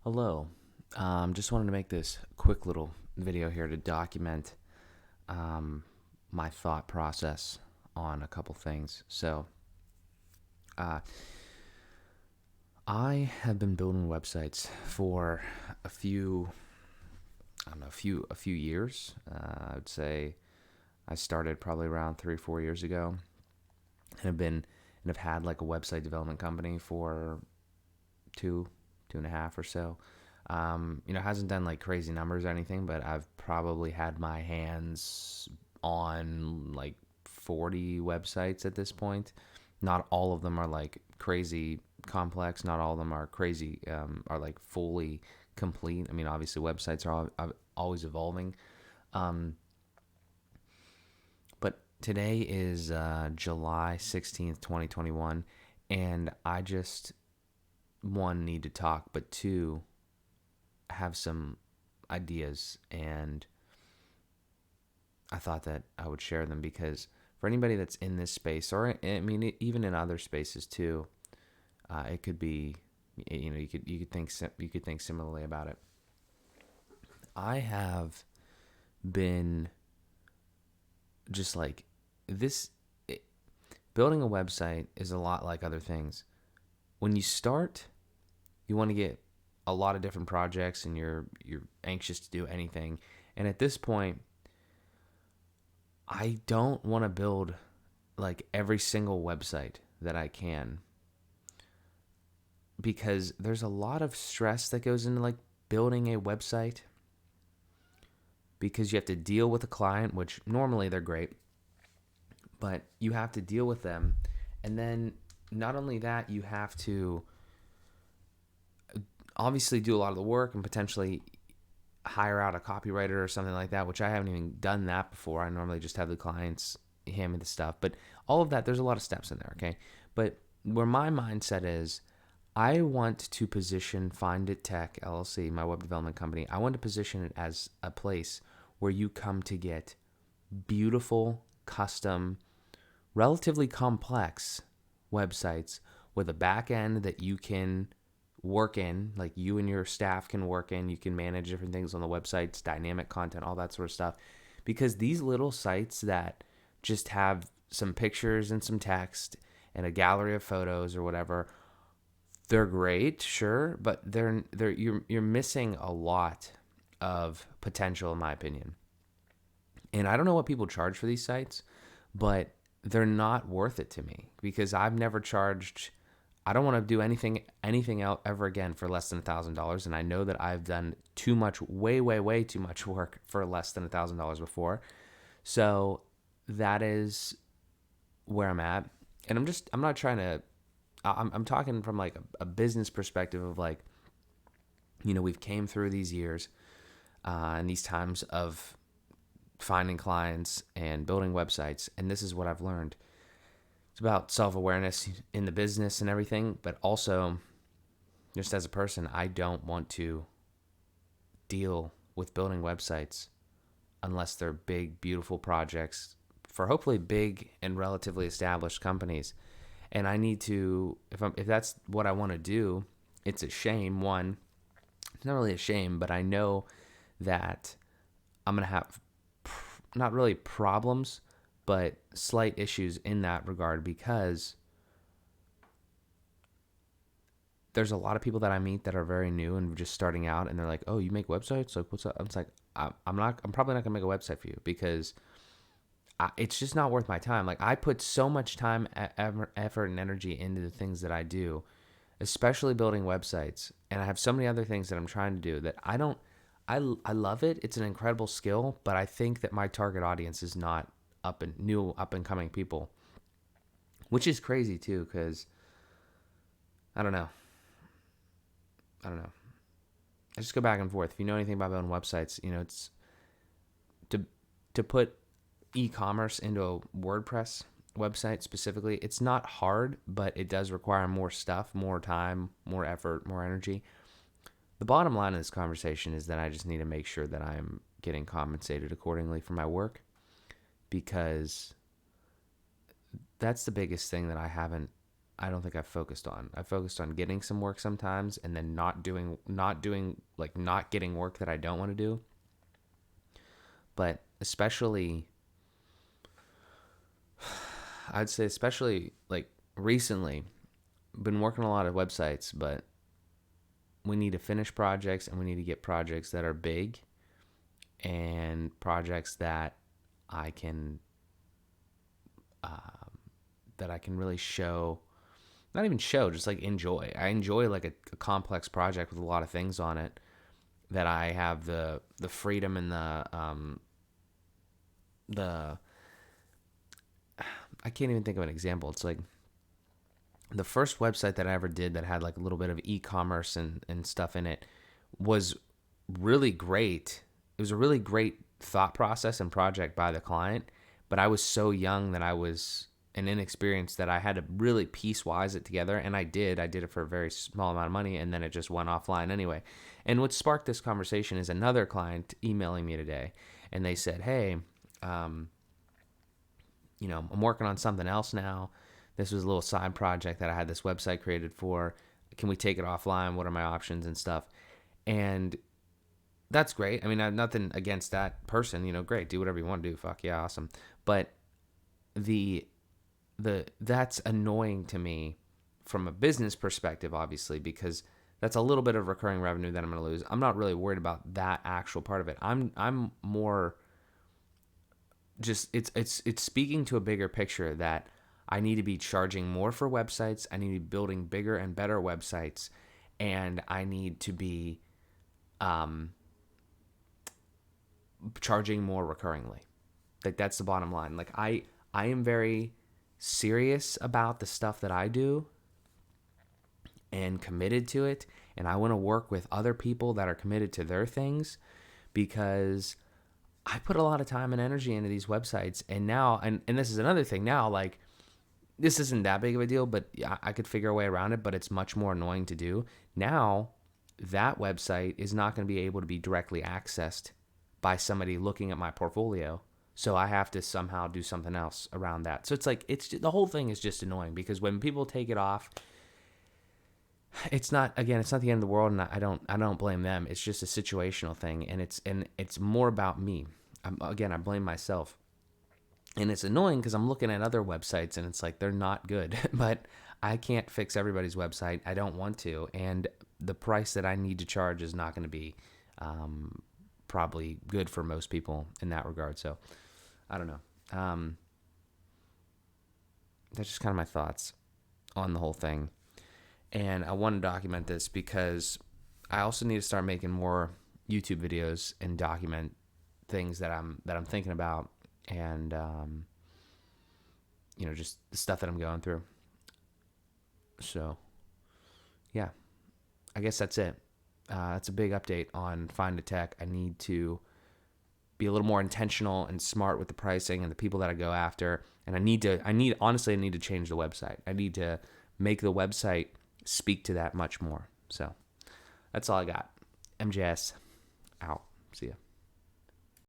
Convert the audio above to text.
Hello. Just wanted to make this quick little video here to document um, my thought process on a couple things. Uh, I have been building websites for a few, I don't know, a few years. I would say I started probably around 3 or 4 years ago, and have had like a website development company for two and a half or so. Hasn't done like crazy numbers or anything, but I've probably had my hands on like 40 websites at this point. Not all of them are like crazy complex. Not all of them are crazy, are like fully complete. I mean, obviously, websites are always evolving. Um, but today is July 16th, 2021, and I just, one, need to talk, but two, have some ideas, and I thought that I would share them because for anybody that's in this space, or I mean, even in other spaces too, it could be, you could think similarly about it. I have been just like this. It, Building a website is a lot like other things. When you start, you want to get a lot of different projects, and you're anxious to do anything. And at this point, I don't want to build like every single website that I can, because there's a lot of stress that goes into like building a website, because you have to deal with a client, which normally they're great, but you have to deal with them. And then not only that, you have to obviously do a lot of the work and potentially hire out a copywriter or something like that, which I haven't even done that before. I normally just have the clients hand me the stuff. But all of that, there's a lot of steps in there, okay? But where my mindset is, I want to position FindIT Tech, LLC, my web development company, I want to position it as a place where you come to get beautiful, custom, relatively complex websites with a back end that you can work in, like you and your staff can work in. You can manage different things on the websites, dynamic content, all that sort of stuff. Because these little sites that just have some pictures and some text and a gallery of photos or whatever, they're great, sure, but you're missing a lot of potential, in my opinion. And I don't know what people charge for these sites, but they're not worth it to me, because I've never charged. I don't want to do anything out ever again for less than $1,000, and I know that I've done too much, way too much work for less than $1,000 before. So that is where I'm at, and I'm not trying to. I'm talking from like a business perspective of like, we've came through these years, and these times of finding clients and building websites, and this is what I've learned. It's about self-awareness in the business and everything, but also just as a person, I don't want to deal with building websites unless they're big, beautiful projects for hopefully big and relatively established companies. And I need to, if that's what I want to do, it's a shame. One, it's not really a shame, but I know that I'm going to have not really problems, but slight issues in that regard, because there's a lot of people that I meet that are very new and just starting out, and they're like, "Oh, you make websites? Like, what's up?" I'm like, I'm not. I'm probably not gonna make a website for you, because it's just not worth my time. Like, I put so much time, effort, and energy into the things that I do, especially building websites, and I have so many other things that I'm trying to do that I don't. I love it. It's an incredible skill, but I think that my target audience is not up and coming people, which is crazy too, because I don't know. I don't know. I just go back and forth. If you know anything about building websites, it's to put e-commerce into a WordPress website specifically. It's not hard, but it does require more stuff, more time, more effort, more energy. The bottom line of this conversation is that I just need to make sure that I'm getting compensated accordingly for my work, because that's the biggest thing that I don't think I've focused on. I focused on getting some work sometimes, and then not getting work that I don't want to do. But especially, I'd say especially like recently, been working on a lot of websites, but we need to finish projects, and we need to get projects that are big and projects that I can really show, not even show, just like enjoy. I enjoy like a complex project with a lot of things on it that I have the freedom and the I can't even think of an example. It's like the first website that I ever did that had like a little bit of e-commerce and stuff in it was really great. It was a really great thought process and project by the client, but I was so young that I was and inexperienced that I had to really piecewise it together, and I did it for a very small amount of money, and then it just went offline anyway. And what sparked this conversation is another client emailing me today, and they said, hey, I'm working on something else now. This was a little side project that I had this website created for. Can we take it offline? What are my options and stuff? And that's great. I mean, I have nothing against that person, great, do whatever you want to do. Fuck yeah, awesome. But that's annoying to me from a business perspective, obviously, because that's a little bit of recurring revenue that I'm going to lose. I'm not really worried about that actual part of it. I'm more just it's speaking to a bigger picture that I need to be charging more for websites. I need to be building bigger and better websites, and I need to be charging more recurringly. Like, that's the bottom line. Like, I am very serious about the stuff that I do and committed to it, and I want to work with other people that are committed to their things, because I put a lot of time and energy into these websites, and now and this is another thing now, like, this isn't that big of a deal, but I could figure a way around it, but it's much more annoying to do. Now that website is not going to be able to be directly accessed by somebody looking at my portfolio. So I have to somehow do something else around that. So it's like, the whole thing is just annoying, because when people take it off, it's not the end of the world, and I don't blame them. It's just a situational thing, and it's more about me. I blame myself. And it's annoying because I'm looking at other websites and it's like, they're not good, but I can't fix everybody's website. I don't want to. And the price that I need to charge is not going to be probably good for most people in that regard. So I don't know. That's just kind of my thoughts on the whole thing. And I want to document this because I also need to start making more YouTube videos and document things that I'm thinking about, and just the stuff that I'm going through. So yeah, I guess that's it. That's a big update on FindIT Tech. I need to be a little more intentional and smart with the pricing and the people that I go after. And I need to change the website. I need to make the website speak to that much more. So that's all I got. MJS out. See ya.